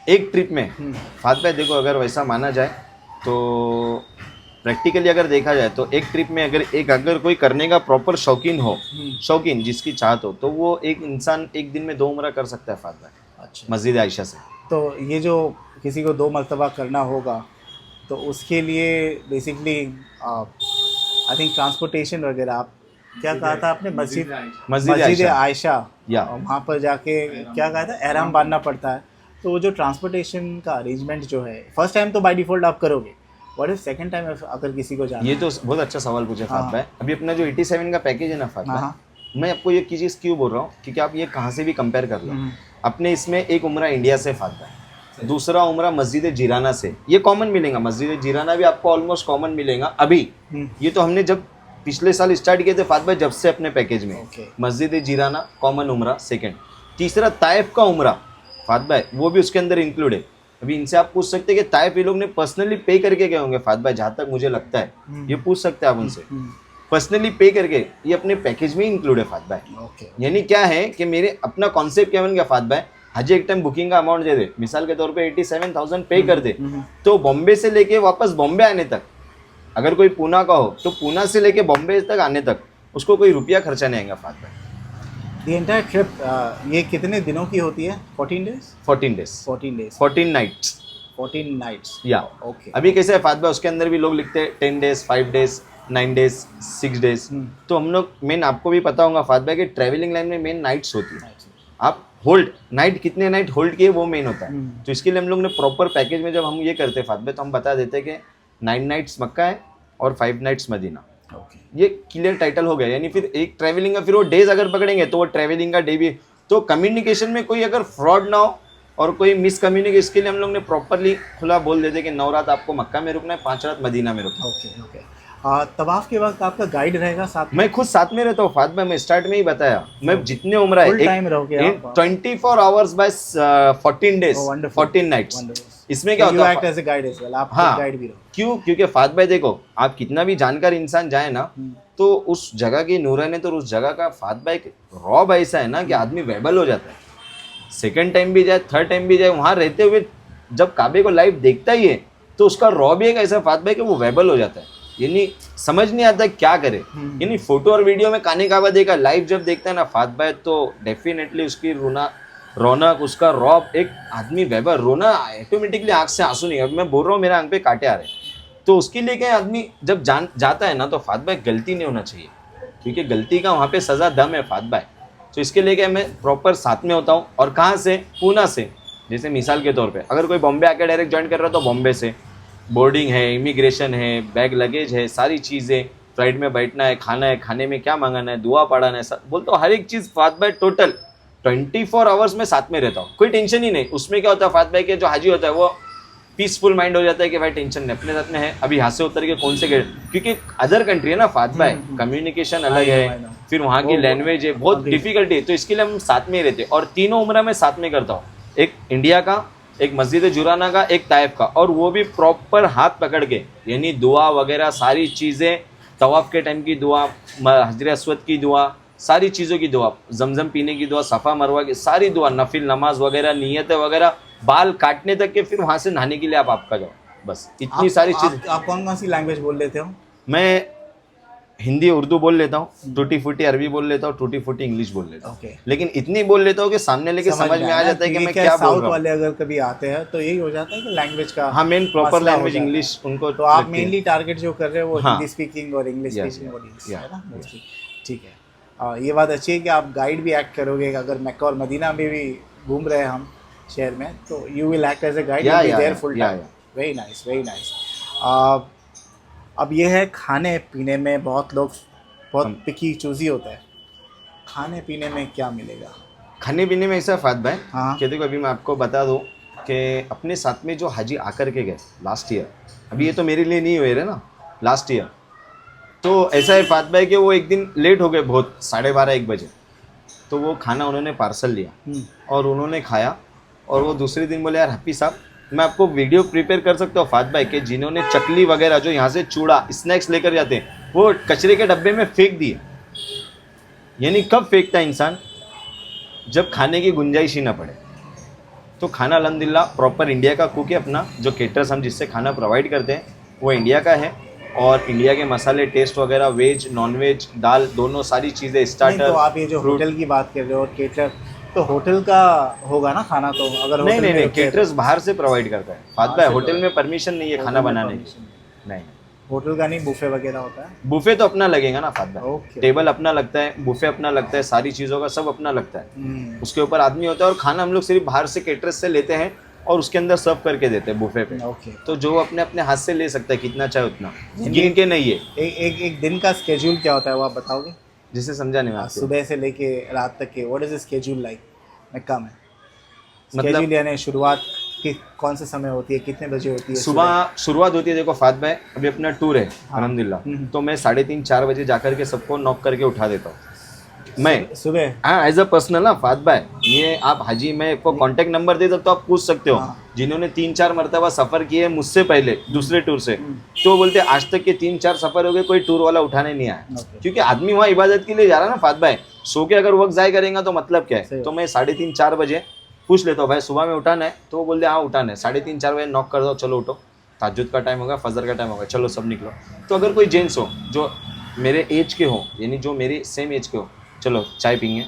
एक ट्रिप में फात भाई देखो, अगर वैसा माना जाए तो प्रैक्टिकली अगर देखा जाए तो एक ट्रिप में अगर कोई करने का प्रॉपर शौकीन जिसकी चाहत हो, तो वो एक इंसान एक दिन में 2 उम्रा कर सकता है फात भाई। अच्छा, मस्जिद आयशा से। तो
ये जो किसी को 2 मरतबा करना होगा, तो उसके लिए बेसिकली आई थिंक ट्रांसपोर्टेशन वगैरह, आप क्या कहा था आपने? मस्जिद आयशा, वहाँ पर जाके क्या कहा था, एहराम बांधना पड़ता है। तो वो जो ट्रांसपोर्टेशन का अरेंजमेंट जो है, फर्स्ट टाइम तो बाय डिफ़ॉल्ट आप करोगे, व्हाट इफ सेकंड टाइम अगर किसी को जाना?
ये तो बहुत अच्छा सवाल पूछा फात भाई। अभी अपना जो 87 का पैकेज है ना फात भाई, मैं आपको ये चीज़ क्यों बोल रहा हूँ, क्योंकि आप ये कहाँ से भी कंपेयर कर लो। अपने इसमें एक उम्रा इंडिया से फात भाई, दूसरा उम्रा मस्जिद जिराना से, ये कॉमन मिलेगा। मस्जिद जिराना भी आपको ऑलमोस्ट कॉमन मिलेगा अभी। ये तो हमने जब पिछले साल स्टार्ट किए थे फात भाई, जब से अपने पैकेज में मस्जिद जिराना कॉमन उम्रा सेकंड, तीसरा ताइफ का उम्रा फात भाई, वो भी उसके अंदर इंक्लूड है। अभी इनसे आप पूछ सकते हैं कि ताइफ ये लोग ने पर्सनली पे करके गए होंगे फात भाई, जहाँ तक मुझे लगता है, ये पूछ सकते हैं आप उनसे। पर्सनली पे करके ये अपने पैकेज में इंक्लूड है फात भाई। यानी क्या है कि मेरे अपना कॉन्सेप्ट क्या बन गया फात भाई, हाजी एक टाइम बुकिंग का अमाउंट दे दे, मिसाल के तौर पे 87,000 पे कर दे, तो बॉम्बे से लेके वापस बॉम्बे आने तक, अगर कोई पूना का हो तो पूना से लेके बॉम्बे तक आने तक उसको कोई रुपया खर्चा नहीं आएगा फात भाई।
द एंटायर ट्रिप ये कितने दिनों की होती है? 14 days?
14 days
14 days
14 nights
14 nights.
या
ओके।
अभी कैसे है फात भाई, उसके अंदर भी लोग लिखते हैं 10 डेज 5 डेज 9 डेज 6 डेज। तो हम लोग मेन, आपको भी पता होगा फात भाई कि ट्रैवलिंग लाइन में मेन नाइट्स होती है। आप होल्ड नाइट कितने नाइट होल्ड किए वो मेन होता है। तो इसके लिए हम लोग ने प्रॉपर पैकेज में जब हम ये करते हैं फात भाई, तो हम बता देते हैं कि 9 नाइट्स मक्का है और 5 नाइट्स मदीना। ये क्लियर टाइटल हो गया। यानी फिर एक ट्रैवलिंग का फिर वो डेज अगर पकड़ेंगे तो वो ट्रैवलिंग का डे भी। तो कम्युनिकेशन में कोई अगर फ्रॉड ना हो और कोई मिसकम्युनिकेशन, इसके लिए हम लोग ने प्रॉपरली खुला बोल देते कि 9 रात आपको मक्का में रुकना है, 5 रात मदीना में रुकना है।
Okay okay. तवाफ के वक्त आपका गाइड रहेगा साथ में?
मैं खुद साथ में रहता हूँ फात भाई, मैं स्टार्ट में ही बताया, मैं जितने उम्र है
फुल टाइम रहोगे आप?
24 आवर्स बाय 14 डेज 14 नाइट्स। इसमें क्या होता है,
act as a guide as well, आप
हाँ,
गाइड भी रहो।
क्यों? क्योंकि फात भाई देखो, आप कितना भी जानकार इंसान जाए ना, तो उस जगह की नूरानी, तो उस जगह का फात भाई रॉब ऐसा है ना कि आदमी वेबल हो जाता है। सेकंड टाइम भी जाए, थर्ड टाइम भी जाए, वहां रहते हुए जब काबे को लाइव देखता ही है तो उसका रॉब एक ऐसा फात भाई कि वो वेबल हो जाता है। यानी समझ नहीं आता क्या करे। यानी फोटो और वीडियो में काने काबा देखा, लाइव जब देखता है ना फात भाई, तो डेफिनेटली उसकी रौनक, उसका रौब, एक आदमी वेबर रोना ऑटोमेटिकली आंख से आंसू नहीं। अब मैं बोल रहा हूँ मेरे आंख पे कांटे आ रहे हैं। तो उसके लिए क्या आदमी जब जाता है ना, तो फात भाई गलती नहीं होना चाहिए, क्योंकि गलती का वहाँ पे सज़ा दम है फात भाई। तो इसके लिए क्या मैं प्रॉपर साथ में होता हूँ। और कहाँ से? पूना से। जैसे मिसाल के तौर पे अगर कोई बॉम्बे आके डायरेक्ट ज्वाइन कर रहा है तो बॉम्बे से बोर्डिंग है, इमिग्रेशन है, बैग लगेज है, सारी चीज़ें, फ्लाइट में बैठना है, खाने में क्या मंगाना है, दुआ पढ़ाना है, सब बोलते हो, हर एक चीज़ फात भाई टोटल 24 आवर्स में साथ में रहता हूँ। कोई टेंशन ही नहीं। उसमें क्या होता है फात भाई के जो हाजी होता है वो पीसफुल माइंड हो जाता है कि भाई टेंशन नहीं, अपने साथ में है, अभी यहाँ से उतर के कौन से गेट, क्योंकि अदर कंट्री है ना फात भाई, कम्युनिकेशन अलग है, फिर वहाँ की लैंग्वेज है, बहुत डिफिकल्टी है। तो इसके लिए हम साथ में ही रहते हैं। और तीनों उम्र में साथ में करता हूँ, एक इंडिया का, एक मस्जिद जुराना का, एक ताइफ का, और वो भी प्रॉपर हाथ पकड़ के, यानी दुआ वगैरह सारी चीज़ें, तवाफ के टाइम की दुआ, हजर अस्वद की दुआ, सारी चीज़ों की दुआ, जमजम पीने की दुआ, सफ़ा मरवा की सारी दुआ, नफिल नमाज वगैरह, नियतें वगैरह, बाल काटने तक के, फिर वहाँ से नहाने के लिए आप आपका जाओ, बस इतनी सारी चीज़।
आप कौन कौन सी लैंग्वेज बोल लेते हो?
मैं हिंदी उर्दू बोल लेता हूँ, टूटी फूटी अरबी बोल लेता हूँ, टूटी फूटी इंग्लिश बोल लेता हूँ। लेकिन इतनी बोल लेता हूँ कि सामने लेके समझ में आ जाता है कि मैं क्या बोल रहा हूँ।
वाले अगर कभी आते हैं तो यही हो जाता है कि लैंग्वेज का,
हाँ, मेन प्रॉपर लैंग्वेज इंग्लिश उनको।
तो आप मेनली टारगेट जो कर रहे हो वो हिंदी स्पीकिंग और इंग्लिश स्पीकिंग ऑडियंस है ना मोस्टली? ठीक है। ये बात अच्छी है कि आप गाइड भी एक्ट करोगे। अगर मक्का और मदीना में भी घूम रहे हैं हम शहर में, तो you will act as a guide, you will be there full time. Very nice, very nice. अब ये है खाने पीने में, बहुत लोग बहुत पिकी चूजी होता है। खाने पीने में क्या मिलेगा?
खाने पीने में ऐसा फात भाई,
हाँ,
कि देखो अभी मैं आपको बता दूं कि अपने साथ में जो हाजी आकर के गए लास्ट ईयर, अभी ये तो मेरे लिए नहीं हुए रहे ना, लास्ट ईयर, तो ऐसा है फात भाई कि वो एक दिन लेट हो गए बहुत, 12:30-1 बजे। तो वो खाना उन्होंने पार्सल लिया और उन्होंने खाया, और वो दूसरे दिन बोले यार हैप्पी साहब, मैं आपको वीडियो प्रिपेयर कर सकता हूँ फात भाई के, जिन्होंने चकली वगैरह जो यहाँ से चूड़ा स्नैक्स लेकर जाते हैं वो कचरे के डब्बे में फेंक दिए। यानी कब फेंकता है इंसान? जब खाने की गुंजाइश ही ना पड़े। तो खाना अल्हम्दुलिल्लाह प्रॉपर इंडिया का कुक है अपना, जो केटर्स हम जिससे खाना प्रोवाइड करते हैं वो इंडिया का है, और इंडिया के मसाले, टेस्ट वगैरह, वेज नॉन वेज, दाल, दोनों सारी चीज़ें, स्टार्टर।
तो आप ये जो होटल की बात कर रहे हो और केटर, तो होटल का होगा ना खाना? तो अगर
नहीं, केटरर्स बाहर से प्रोवाइड करता है फात भाई, होटल में परमिशन नहीं है खाना बनाने की। नहीं,
होटल का नहीं, बुफे वगैरह होता है?
बुफे तो अपना लगेगा ना फात भाई,
ओके।
टेबल अपना लगता है, बुफे अपना लगता है, सारी चीज़ों का सब अपना लगता है, उसके ऊपर आदमी होता है। और खाना हम लोग सिर्फ बाहर से केटरर्स से लेते हैं और उसके अंदर सर्व करके देते हैं बुफे पे।
ओके।
तो जो अपने अपने हाथ से ले सकता है, कितना चाहे उतना, गिन के नहीं है।
एक दिन का स्केड्यूल क्या होता है वो आप बताओगे?
जिसे समझा नहीं मैं,
सुबह से लेके रात तक के, what is the schedule like Mecca में?
मतलब
स्केड्यूल यानी शुरुआत कि कौन से समय होती है, कितने बजे होती है?
सुबह शुरुआत होती है। देखो फात भाई, अभी अपना टूर है अल्हम्दुलिल्लाह, तो मैं 3:30-4 बजे जाकर के सबको नॉक करके उठा देता हूँ मैं
सुबह।
हाँ, एज अ पर्सनल ना फात भाई, ये आप हाजी, मैं आपको कॉन्टेक्ट नंबर दे सकता हूँ, आप पूछ सकते हो। जिन्होंने 3-4 मरतबा सफ़र किए मुझसे पहले दूसरे टूर से, तो बोलते आज तक के 3-4 सफ़र हो गए, कोई टूर वाला उठाने नहीं आया। क्योंकि आदमी वहाँ इबादत के लिए जा रहा है ना फात भाई, सो के अगर वक्त ज़ाय करेंगे तो मतलब क्या है। तो मैं 3:30-4 बजे पूछ लेता हूँ भाई सुबह में उठाना है, तो वो बोलते हाँ उठाना है। 3:30-4 बजे नॉक कर दो, चलो उठो, ताज्जुद का टाइम होगा, फजर का टाइम होगा, चलो सब निकलो। तो अगर कोई जेंट्स हो जो मेरे एज के हो, यानी जो मेरे सेम एज के हो, चलो चाय पीएंगे,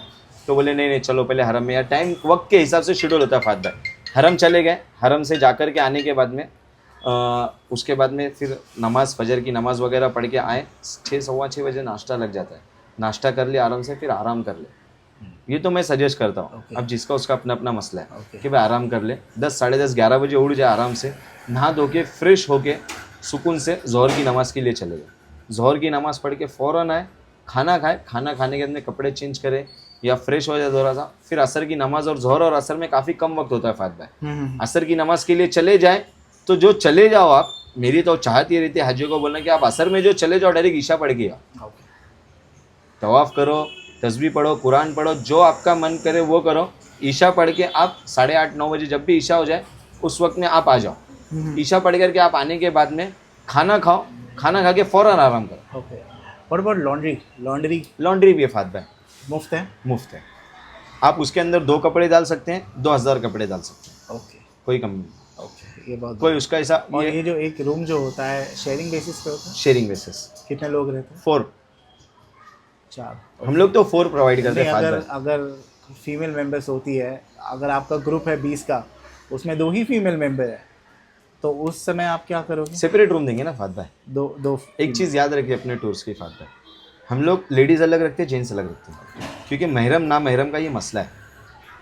तो बोले नहीं नहीं चलो पहले हरम में, यार टाइम वक्त के हिसाब से शेड्यूल होता है फात भाई। हरम चले गए, हरम से जाकर के आने के बाद में उसके बाद में फिर नमाज, फजर की नमाज वगैरह पढ़ के आए, 6 सवा 6 बजे नाश्ता लग जाता है, नाश्ता कर लिया आराम से, फिर आराम कर ले। ये तो मैं सजेस्ट करता हूँ। अब जिसका उसका अपना अपना मसला है कि भाई आराम कर ले, 10 साढ़े 10 11 बजे उठ जाए आराम से, नहा धो के फ्रेश होके सुकून से ज़ोहर की नमाज़ के लिए चले गए। ज़ोहर की नमाज़ पढ़ के फ़ौरन आए, खाना खाए, खाना खाने के बाद में कपड़े चेंज करे या फ्रेश हो जाए थोड़ा सा, फिर असर की नमाज़, और ज़ोहर और असर में काफ़ी कम वक्त होता है फात भाई, असर की नमाज़ के लिए चले जाए। तो जो चले जाओ आप, मेरी तो चाहत ये रहती है हाजियों को बोलना कि आप असर में जो चले जाओ डायरेक्ट ईशा पढ़ के आओ, तवाफ़ करो, तस्बीह पढ़ो, कुरान पढ़ो, जो आपका मन करे वो करो। ईशा पढ़ के आप 8:30-9 बजे जब भी ईशा हो जाए उस वक्त में आप आ जाओ। ईशा पढ़ करके आप आने के बाद में खाना खाओ, खाना खा के फ़ौरन आराम करो।
ओके, और अबाउट लॉन्ड्री?
लॉन्ड्री भी है फात भाई,
मुफ्त है?
मुफ्त है। आप उसके अंदर 2 कपड़े डाल सकते हैं, 2000 कपड़े डाल सकते हैं,
ओके
कोई कम नहीं,
ओके, ये बहुत
कोई उसका ऐसा।
और ये जो एक रूम जो होता है शेयरिंग बेसिस पे होता है?
Sharing basis.
कितने लोग रहते हैं?
4,
4।
हम लोग तो 4 प्रोवाइड करते हैं फात
अगर
भाई।
अगर फीमेल मेंबर्स होती है, अगर आपका ग्रुप है 20 का, उसमें 2 ही फीमेल मेंबर है, तो उस समय आप क्या करोगे?
सेपरेट रूम देंगे ना फात भाई।
दो
एक चीज़ याद रखिए अपने टूर्स की फात भाई, हम लोग लेडीज़ अलग रखते हैं, जेंट्स अलग रखते हैं, क्योंकि महरम ना महरम का ये मसला है।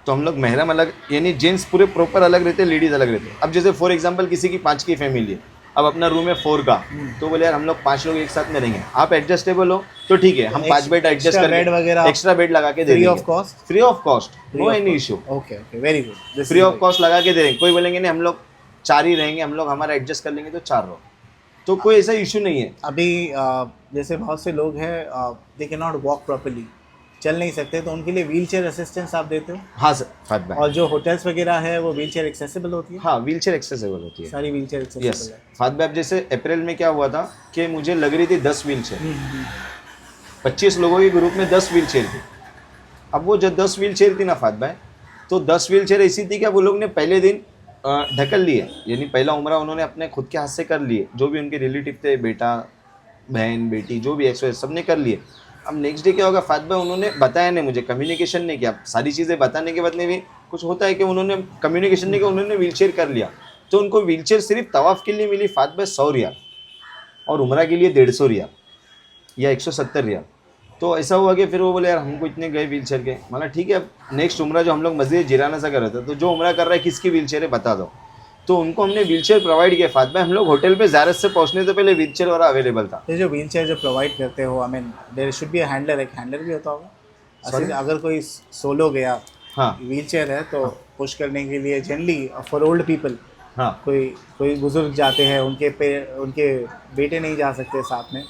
तो हम लोग महरम अलग, यानी जेंट्स पूरे प्रॉपर अलग रहते हैं, लेडीज़ अलग रहते हैं। अब जैसे फॉर एग्जांपल किसी की 5 की फैमिली है, अब अपना रूम है 4 का, तो बोले यार हम लोग 5 लोग एक साथ में रहेंगे, आप एडजस्टेबल हो तो ठीक है, हम 5 बेड एडजस्ट कर,
बेड वगैरह
एक्स्ट्रा बेड लगा के दे
फ्री
देंगे,
of cost?
Free of cost, no any issue.
Okay okay, very good,
free of cost लगा के दे देंगे। कोई बोलेंगे नहीं हम लोग 4 ही रहेंगे, हम लोग हमारा एडजस्ट कर लेंगे, तो 4 रहो, तो कोई ऐसा इशू नहीं है।
अभी जैसे बहुत से लोग हैं they can not walk properly, चल नहीं सकते, तो उनके लिए व्हील चेयर असिस्टेंस आप देते हो?
हाँ सर फात भाई।
और जो होटल्स वगैरह है वो व्हील चेयर एक्सेसिबल होती है?
हाँ व्हील चेयर एक्सेसिबल होती है,
सारी व्हील चेयर
यस
एक्सेसिबल है।
फात भाई। अब जैसे अप्रैल में क्या हुआ था कि मुझे लग रही थी 10 व्हील चेयर, 25 लोगों के ग्रुप में 10 व्हील चेयर थी। अब वो जो 10 व्हील चेयर थी ना फात भाई, तो 10 व्हील चेयर ऐसी थी कि वो लोग ने पहले दिन ढकल लिए, यानी पहला उम्रा उन्होंने अपने खुद के हाथ से कर लिए, जो भी उनके रिलेटिव थे, बेटा बहन बेटी जो भी एक्स सब ने कर लिए। अब नेक्स्ट डे क्या होगा फात भाई, उन्होंने बताया नहीं मुझे, कम्युनिकेशन नहीं किया। सारी चीज़ें बताने के बाद में भी कुछ होता है कि उन्होंने कम्युनिकेशन नहीं किया, उन्होंने व्हील चेयर कर लिया। तो उनको व्हील चेयर सिर्फ तवाफ़ के लिए मिली फात भाई 100 रियाल, और उम्रा के लिए 150 रियाल या 170 रियाल। तो ऐसा हुआ कि फिर वो बोले यार हमको इतने गए व्हील चेयर के, मतलब ठीक है। अब नेक्स्ट उम्रा जो हम लोग मस्जिद जिराना से कर रहे थे, तो जो उम्रा कर रहा है किसकी व्हील चेयर है बता दो, तो उनको हमने व्हील चेयर प्रोवाइड किया फात भाई। हम लोग होटल पे ज़ारत से पहुंचने से पहले व्हील चेयर वाला अवेलेबल था।
ये जो व्हील चेयर जो प्रोवाइड करते हो, I mean there should be a handler, एक हैंडलर भी होता होगा?
Sorry?
अगर कोई सोलो गया,
हाँ
व्हील चेयर है तो पुश करने के लिए जनरली फॉर ओल्ड पीपल,
हाँ
कोई बुजुर्ग जाते हैं, उनके बेटे नहीं जा सकते साथ में,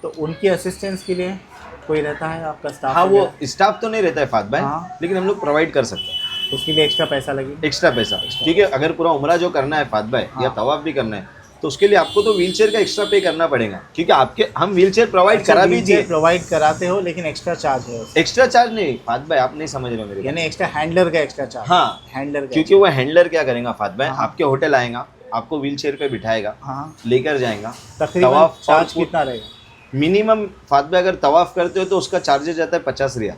तो उनकी असिस्टेंस के लिए कोई रहता है आपका स्टाफ?
हाँ, वो स्टाफ तो नहीं रहता है फात भाई,
हाँ।
लेकिन हम लोग प्रोवाइड कर सकते हैं
उसके लिए एक्स्ट्रा पैसा लगेगा?
एक्स्ट्रा पैसा, क्योंकि अगर पूरा उम्रा जो करना है फात भाई या तवाफ भी करना है, तो उसके लिए आपको तो व्हील चेयर का एक्स्ट्रा पे करना पड़ेगा, क्योंकि आपके हम व्हील चेयर प्रोवाइड करा भी दिए,
प्रोवाइड कराते हो, लेकिन एक्स्ट्रा चार्ज है उसका?
एक्स्ट्रा चार्ज नहीं फात भाई, आप नहीं समझ रहे हो मेरे,
यानी एक्स्ट्रा हैंडलर का एक्स्ट्रा चार्ज?
हाँ
हैंडलर का,
क्योंकि वो हैंडलर क्या करेगा फात भाई, आपके होटल आएगा, आपको व्हील चेयर पे बिठाएगा,
हाँ,
लेकर जाएगा।
तकरीबन चार्ज कितना रहेगा?
मिनिमम फात भाई अगर तवाफ करते हो तो उसका चार्जेस जाता है 50 रियाल।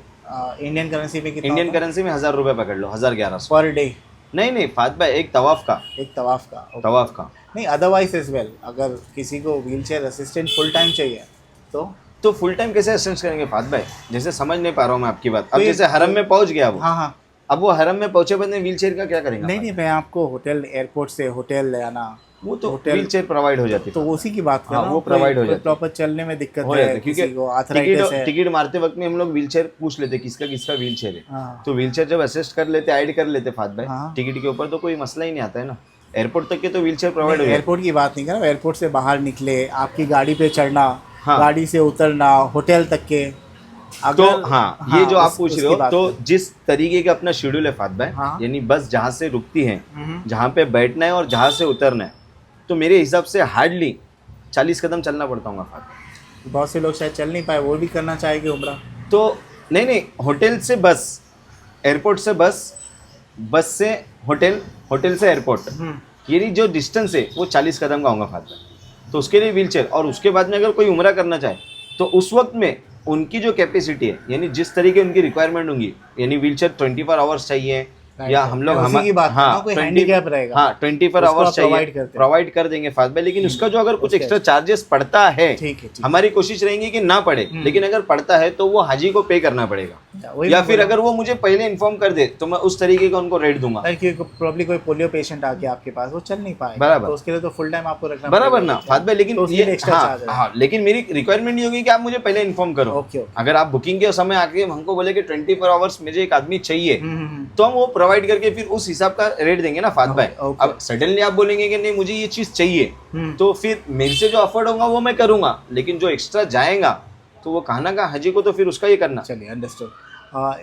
इंडियन करेंसी में कितना?
इंडियन करेंसी में 1000 रुपये पकड़ लो, 1100
पर डे?
नहीं फात भाई, एक तवाफ का,
एक तवाफ का? okay.
तवाफ का
नहीं, अदरवाइज एज वेल, अगर किसी को wheel chair assistant full time चाहिए
तो फुल टाइम कैसे असिस्ट करेंगे फात भाई, जैसे समझ नहीं पा रहा हूँ मैं आपकी बात। अब
तो
जैसे हरम में पहुंच गया वो,
हाँ हाँ,
अब वो हरम में पहुंचे बाद में व्हील चेयर का क्या करेंगे?
नहीं मैं आपको होटल एयरपोर्ट से होटल ले आना,
वो तो
होटल-
व्हील चेयर प्रोवाइड हो जाती है,
तो उसी की बात कर
हाँ,
रहा
वो
हूँ।
provide हो जाती है।
प्रॉपर चलने में दिक्कत
हो जाता
है,
है, क्योंकि
किसी को आर्थराइटिस है।
टिकट मारते वक्त में हम लोग व्हील चेयर पूछ लेते किसका किसका व्हील चेयर है,
हाँ,
तो व्हील चेयर जब असिस्ट कर लेते, ऐड कर लेते फात भाई
हाँ।
टिकट के ऊपर, तो कोई मसला ही नहीं आता है ना। एयरपोर्ट तक के तो व्हील चेयर प्रोवाइड हो जाती
एयरपोर्ट की बात नहीं कर रहा, एयरपोर्ट से बाहर निकले, आपकी गाड़ी पे चढ़ना,
हाँ।
गाड़ी से उतरना, होटल तक के,
तो हाँ, ये जो आप पूछ रहे हो,
बात
तो जिस तरीके का अपना शेड्यूल है फात भाई,
हाँ।
यानी बस जहाँ से रुकती है,
हम्म,
जहाँ पे बैठना है और जहाँ से उतरना है, तो मेरे हिसाब से हार्डली 40 कदम चलना पड़ता होगा फात भाई।
बहुत से लोग शायद चल नहीं पाए, वो भी करना चाहेंगे उम्रा।
तो नहीं, होटल से बस, एयरपोर्ट से बस, बस से होटल, होटल से एयरपोर्ट, यानी जो डिस्टेंस है वो 40 कदम का होगा फात भाई। तो उसके लिए व्हील चेयर, और उसके बाद में अगर कोई उम्रा करना चाहे तो उस वक्त में उनकी जो कैपेसिटी है, यानी जिस तरीके उनकी रिक्वायरमेंट होंगी, यानी व्हीलचेयर 24 आवर्स चाहिए या हम लोग
उसी की बात
हाँ
कोई हैंडीकैप रहेगा,
हाँ 24
उसको
आवर्स
आप
चाहिए,
provide करते हैं।
प्रोवाइड कर देंगे फास्ट भाई। लेकिन उसका जो अगर कुछ एक्स्ट्रा चार्जेस पड़ता है,
ठीक है, ठीक
हमारी कोशिश रहेंगी कि ना पड़े, लेकिन अगर पड़ता है तो वो हाजी को पे करना पड़ेगा,
वही
या
मैं
फिर
बोल
अगर वो मुझे पहले इन्फॉर्म कर दे तो मैं उस तरीके का उनको रेट दूंगा।
प्रॉब्ली कोई पोलियो पेशेंट आ गया आपके पास, वो चल नहीं पाएगा,
बराबर।
तो उसके लिए तो फुल टाइम आपको रखना
बराबर
पड़ेगा।
ना फात भाई, लेकिन
तो उसके लिए
ये
एक्स्ट्रा चार्ज है।
हाँ, लेकिन मेरी रिक्वायरमेंट ये होगी कि आप मुझे पहले इन्फॉर्म करो।
Okay, okay.
अगर आप बुकिंग के समय आके हमको बोले कि 24 आवर्स मुझे एक आदमी चाहिए,
हम्म।
तो हम वो प्रोवाइड करके फिर उस हिसाब का रेट देंगे ना फात भाई।
ओके।
अब सडनली आप बोलेंगे कि नहीं मुझे ये चीज चाहिए,
हम्म।
तो फिर मेरे से जो अफोर्ड होगा वो मैं करूंगा, लेकिन जो एक्स्ट्रा जाएगा तो वो कहना का हाजी को तो फिर उसका ये करना।
चलिए, अंडरस्टूड।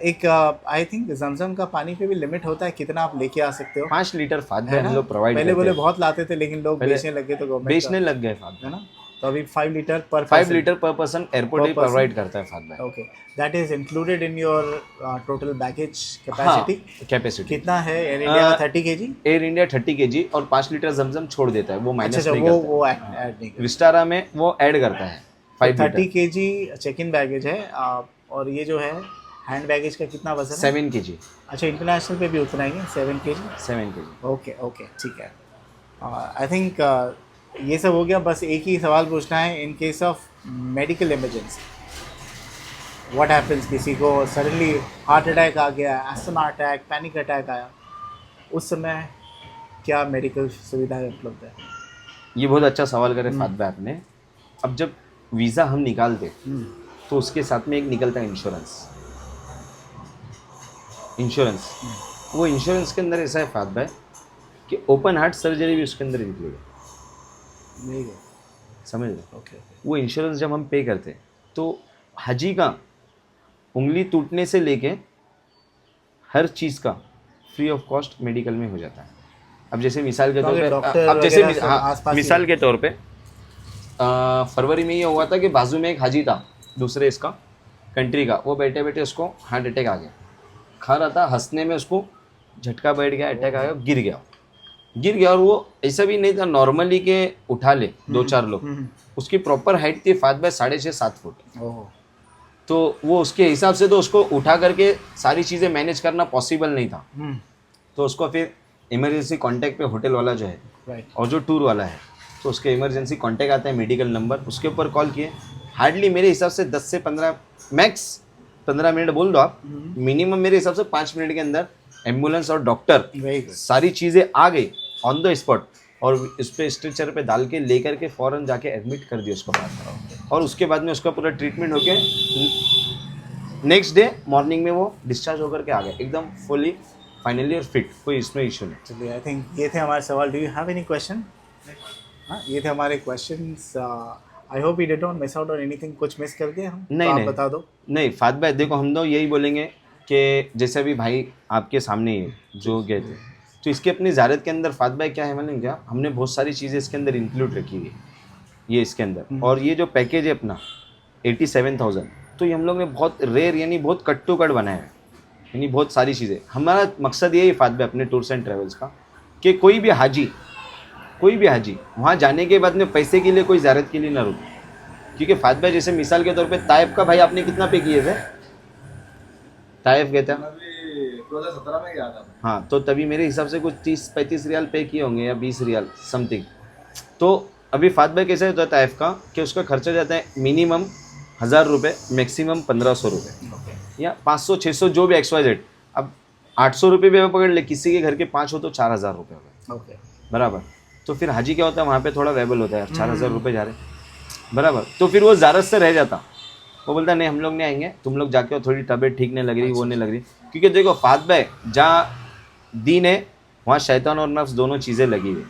एक आई थिंक जमजम का पानी पे भी लिमिट होता है, कितना आप लेके आ सकते हो?
5 लीटर फात भाई
है
हम
ना?
लोग प्रोवाइड
पहले
करते
बोले
हैं।
बहुत लाते थे, लेकिन लोग
पहले
बेचने लगे तो गवर्नमेंट
बेचने लग गए फात
है ना, तो अभी 5 लीटर पर
5 लीटर पर पर्सन एयरपोर्ट ही
Per person?
प्रोवाइड करता है फात भाई।
Okay, that is included in your total baggage
हाँ
कैपेसिटी?
कैपेसिटी
कितना है एयर इंडिया का? 30 kg?
एयर इंडिया 30 kg और 5 लीटर जमजम छोड़ देता है, वो माइनस
अच्छा,
नहीं
वो
करता
वो ऐड नहीं करता।
विस्टारा में वो ऐड करता है 5
30
litre.
kg check in baggage है, और ये जो है हैंड बैगेज का कितना वजन है?
7 kg।
अच्छा, इंटरनेशनल पे भी उतना ही है, 7 kg?
7 kg।
ओके, ओके, ठीक है। आई थिंक ये सब हो गया। बस एक ही सवाल पूछना है, in case of medical emergency what happens, किसी को सडनली हार्ट अटैक आ गया, अस्थमा अटैक, पैनिक अटैक आया, उस समय क्या मेडिकल सुविधाएं उपलब्ध है?
ये बहुत अच्छा सवाल करे फात भाई आपने। अब जब वीज़ा हम निकालते तो उसके साथ में एक निकलता है इंश्योरेंस। वो इंश्योरेंस के अंदर ऐसा है फात भाई कि ओपन हार्ट सर्जरी भी उसके अंदर निकलेगी,
नहीं है।
समझ रहे?
ओके,
वो इंश्योरेंस जब हम पे करते तो हाजी का उंगली टूटने से लेके हर चीज़ का फ्री ऑफ कॉस्ट मेडिकल में हो जाता है। अब जैसे मिसाल के तौर पे, अब जैसे मिसाल के तौर पे फरवरी में ये हुआ था कि बाजू में एक हाजी था दूसरे इसका कंट्री का, वो बैठे बैठे उसको हार्ट अटैक आ गया, खा रहा था, हंसने में उसको झटका बैठ गया, अटैक आ गया, गिर गया। और वो ऐसा भी नहीं था नॉर्मली के उठा ले 2-4 लोग, उसकी प्रॉपर हाइट थी फात भाई 6.5-7 फुट। तो वो उसके हिसाब से तो उसको उठा करके सारी चीज़ें मैनेज करना पॉसिबल नहीं था। तो उसको फिर इमरजेंसी कांटेक्ट पे होटल वाला जो है,
राइट,
और जो टूर वाला है, तो उसके इमरजेंसी कांटेक्ट आता है मेडिकल नंबर, उसके ऊपर कॉल किए। हार्डली मेरे हिसाब से 10 से 15 मैक्स 15 मिनट बोल दो आप, मिनिमम मेरे हिसाब से 5 मिनट के अंदर एम्बुलेंस और डॉक्टर
वेरी गुड।
सारी चीज़ें आ गई ऑन द स्पॉट, और इस पे स्ट्रेचर पे डाल के लेकर के फ़ौरन जाके एडमिट कर दिया उसको बाहर, और उसके बाद में उसका पूरा ट्रीटमेंट होके नेक्स्ट डे मॉर्निंग में वो डिस्चार्ज होकर के आ गए एकदम फुली फाइनली और फिट, कोई इसमें इशू नहीं।
चलिए, आई थिंक ये थे हमारे सवाल। Do you have any question? हाँ, ये थे हमारे questions. I hope you did not miss out on anything. कुछ मिस कर दिया हम?
नहीं,
तो आप
नहीं।
बता दो।
नहीं फात भाई, देखो हम तो यही बोलेंगे कि जैसे अभी भाई आपके सामने ही जो गए थे, तो इसकी अपनी ज़ारत के अंदर फात भाई क्या है मालूम क्या, हमने बहुत सारी चीज़ें इसके अंदर इंक्लूड रखी हुई ये इसके अंदर। और ये जो पैकेज है अपना 87,000, तो ये हम लोग ने बहुत रेयर यानी बहुत कट टू कट बनाया है, यानी बहुत सारी चीज़ें। हमारा मकसद यही फात भाई अपने टूर्स एंड ट्रैवल्स का कि कोई भी हाजी वहाँ जाने के बाद में पैसे के लिए कोई ज़ारत के लिए ना रुके। क्योंकि फात भाई जैसे मिसाल के तौर पे ताइफ का भाई आपने कितना पे किए थे? ताइफ गया था
2017 में गया था।
हाँ, तो तभी मेरे हिसाब से कुछ 30-35 रियाल पे किए होंगे या 20 रियाल समथिंग। तो अभी फात भाई कैसे होता है ताइफ का कि उसका खर्चा जाता है मिनिमम 1000 रुपये, मैक्सिमम 1500 रुपये या 500-600 जो भी XYZ। अब 800 रुपये भी पकड़ ले, किसी के घर के 5 हो तो 4000 रुपये हो गए,
ओके,
बराबर। तो फिर हाजी क्या होता है वहाँ पे थोड़ा वेबल होता है, 4000 रुपये जा रहे, बराबर। तो फिर वो ज़ारत से रह जाता, वो बोलता नहीं हम लोग नहीं आएंगे, तुम लोग जाके थोड़ी तबीयत ठीक नहीं लग रही, वो नहीं लग रही। क्योंकि देखो फात भाई जहाँ दीन है वहाँ शैतान और नफ्स दोनों चीज़ें लगी हुई।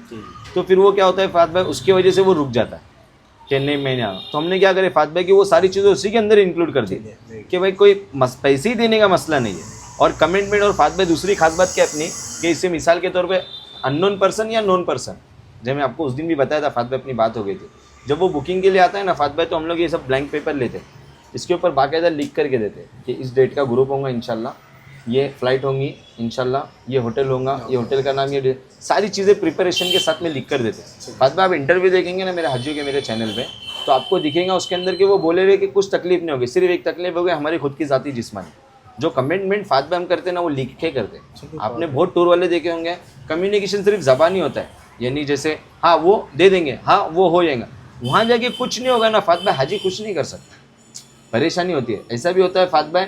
तो फिर वो क्या होता है फात भाई, उसकी वजह से वो रुक जाता है कि नहीं मैं नहीं आ रहा। तो हमने क्या करे फात भाई कि वो सारी चीज़ें उसी के अंदर इंक्लूड कर दी कि भाई कोई पैसे ही देने का मसला नहीं है। और कमिटमेंट, और फात भाई दूसरी खास बात क्या अपनी कि इससे मिसाल के तौर पर अननोन पर्सन या नॉन पर्सन, जब मैं आपको उस दिन भी बताया था फात भाई अपनी बात हो गई थी, जब वो बुकिंग के लिए आता है ना फात भाई, तो हम लोग ये सब ब्लैंक पेपर लेते, इसके ऊपर बाकायदा लिख करके देते कि इस डेट का ग्रुप होगा इंशाल्लाह, ये फ़्लाइट होंगी इंशाल्लाह, ये होटल होगा, ये होटल का नाम, ये सारी चीज़ें प्रिपरेशन के साथ में लिख कर देते। फात भाई आप इंटरव्यू देखेंगे ना मेरे हाजियों के मेरे चैनल पे, तो आपको दिखेगा उसके अंदर कि वो बोले हुए कि कुछ तकलीफ नहीं होगी, सिर्फ एक तकलीफ होगी हमारी खुद की जाती जिस्मानी। जो कमिटमेंट फात भाई हम करते हैं ना वो लिख के करते हैं। आपने बहुत टूर वाले देखे होंगे, कम्युनिकेशन सिर्फ ज़बानी होता है, यानी जैसे हाँ वो दे देंगे, हाँ वो हो जाएगा, वहाँ जाके कुछ नहीं होगा ना फात भाई, हाजी कुछ नहीं कर सकते, परेशानी होती है। ऐसा भी होता है फात भाई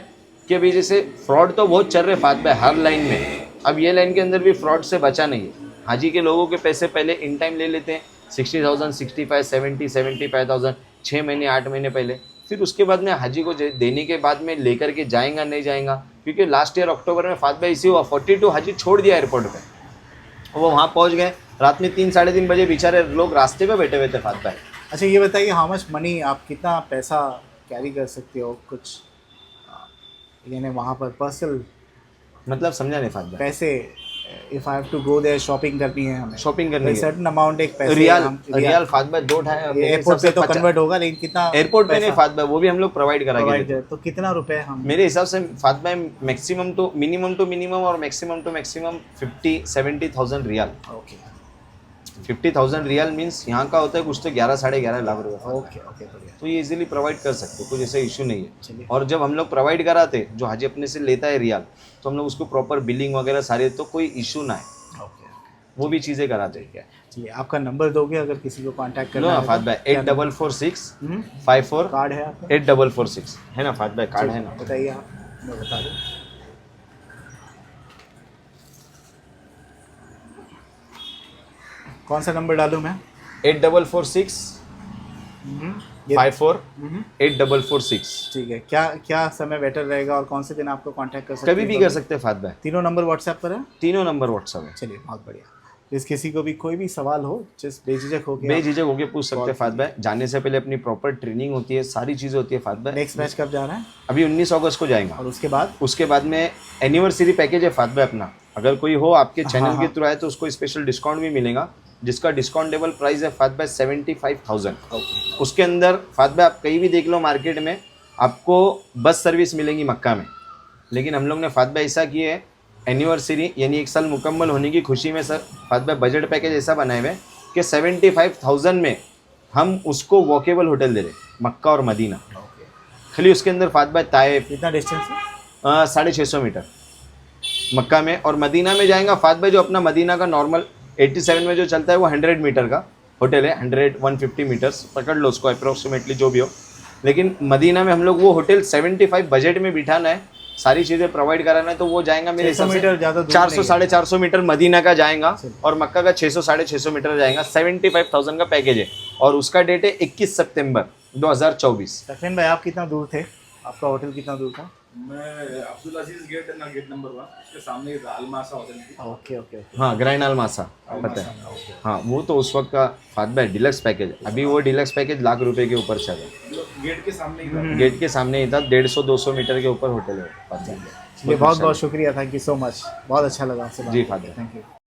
कि अभी जैसे फ्रॉड तो बहुत चल रहे फात भाई हर लाइन में, अब ये लाइन के अंदर भी फ्रॉड से बचा नहीं है। हाजी के लोगों के पैसे पहले इन टाइम ले लेते हैं 60,000, 65, 70, 75,000, 6 महीने 8 महीने पहले, फिर उसके बाद में हाजी को देने के बाद में लेकर के जाएगा नहीं जाएगा, क्योंकि लास्ट ईयर अक्टूबर में फात भाई इसी हुआ 42 हाजी छोड़ दिया एयरपोर्ट पे, वो वहाँ पहुँच गए रात में 3 साढ़े 3 बजे, बेचारे लोग रास्ते पे बैठे हुए थे फात भाई।
अच्छा ये बताइए, हाउ मच मनी, आप कितना पैसा कैरी कर सकते हो कुछ, यानी वहाँ पर पर्सनल
मतलब समझा नहीं फात भाई,
पैसे, if I have to go there, shopping करनी है हमें,
शॉपिंग करनी है,
सर्टेन अमाउंट, एक पैसे
रियाल फात भाई 2-2.5
एयरपोर्ट पे तो कन्वर्ट होगा, लेकिन कितना
एयरपोर्ट पे नहीं फात भाई, वो भी हम लोग प्रोवाइड करा के देते हैं।
तो कितना रुपए हम,
मेरे हिसाब से फात भाई मैक्सिमम टू मिनिमम और maximum two maximum 50-70,000 riyal.
Okay
50,000 riyal means यहाँ का होता है कुछ तो 11-11.5 लाख रुपए।
ओके ओके बढ़िया,
तो ये इजीली प्रोवाइड कर सकते, कोई ऐसा इशू नहीं
चलिए।
है। और जब हम लोग प्रोवाइड कराते, जो हाजी अपने से लेता है रियाल, तो हम लोग उसको प्रॉपर बिलिंग वगैरह सारे, तो कोई इशू ना है,
ओके
वो भी चीज़ें कराते हैं।
चलिए, आपका नंबर दोगे अगर किसी को कांटेक्ट करना
लो
है
ना फात भाई, 844654
कार्ड है आपका?
8446 है ना फात भाई, कार्ड है ना?
बताइए आप, मैं बता दूँ। कौन सा नंबर डालूँ मैं?
8446548446।
ठीक है, क्या क्या समय बेटर रहेगा और कौन से दिन आपको कांटेक्ट कर सकते
कभी भी कर सकते हैं फात भाई,
तीनों नंबर व्हाट्सएप पर है?
तीनों नंबर व्हाट्सएप है।
चलिए बहुत बढ़िया। जिस किसी को भी कोई भी सवाल हो, जिस बेझिझक हो गया,
बेझिझक होके पूछ सकते हैं फात भाई। जाने से पहले अपनी प्रॉपर ट्रेनिंग होती है, सारी चीज़ें होती है फात भाई।
नेक्स्ट मैच कब जा रहा है
अभी 19 अगस्त को जाएगा,
और उसके बाद
में एनिवर्सरी पैकेज है फात भाई अपना। अगर कोई हो आपके चैनल
हाँ।
के थ्रू आए तो उसको स्पेशल डिस्काउंट भी मिलेगा, जिसका डिस्काउंटेबल प्राइस है फात भाई 75,000। उसके अंदर फात भाई आप कहीं भी देख लो मार्केट में, आपको बस सर्विस मिलेगी मक्का में, लेकिन हम लोग ने फात भाई ऐसा किया है, एनिवर्सरी यानी 1 साल मुकम्मल होने की खुशी में सर फात भाई बजट पैकेज ऐसा बनाए हुए कि 75,000 में हम उसको वॉकेबल होटल दे रहे, मक्का और मदीना। खाली उसके अंदर फात भाई ताइफ
कितना डिस्टेंस है?
650 मीटर मक्का में, और मदीना में जाएगा फात भाई, जो अपना मदीना का नॉर्मल 87 में जो चलता है वो 100 मीटर का होटल है, 100-150 मीटर्स पकड़ लो उसको अप्रोक्सीमेटली जो भी हो। लेकिन मदीना में हम लोग वो होटल 75 बजट में बिठाना है, सारी चीज़ें प्रोवाइड कराना है, तो वो जाएगा मेरे हिसाब से 400-450 मीटर मदीना का जाएगा, और मक्का का 600-650 मीटर जाएगा। 75,000 का पैकेज है, और उसका डेट है 21 सितंबर 2024।
तकरीबन भाई आप कितना दूर थे, आपका होटल कितना दूर था?
मैं अब्दुल अजीज गेट है ना, गेट नंबर 1, उसके सामने एक अलमासा होटल थी।
ओके ओके ओके,
हाँ ग्रैंड अलमासा पता है, हाँ वो तो उस वक्त का फात भाई डिलक्स पैकेज। अभी वो डिलक्स पैकेज लाख रुपए के ऊपर चल रहा है,
गेट के सामने ही था।
गेट के सामने ही था, 150-200 मीटर के ऊपर होटल है।
बहुत बहुत शुक्रिया, थैंक यू सो मच, बहुत अच्छा लगा आपसे बात
जी
करके।
फादर।
Thank you.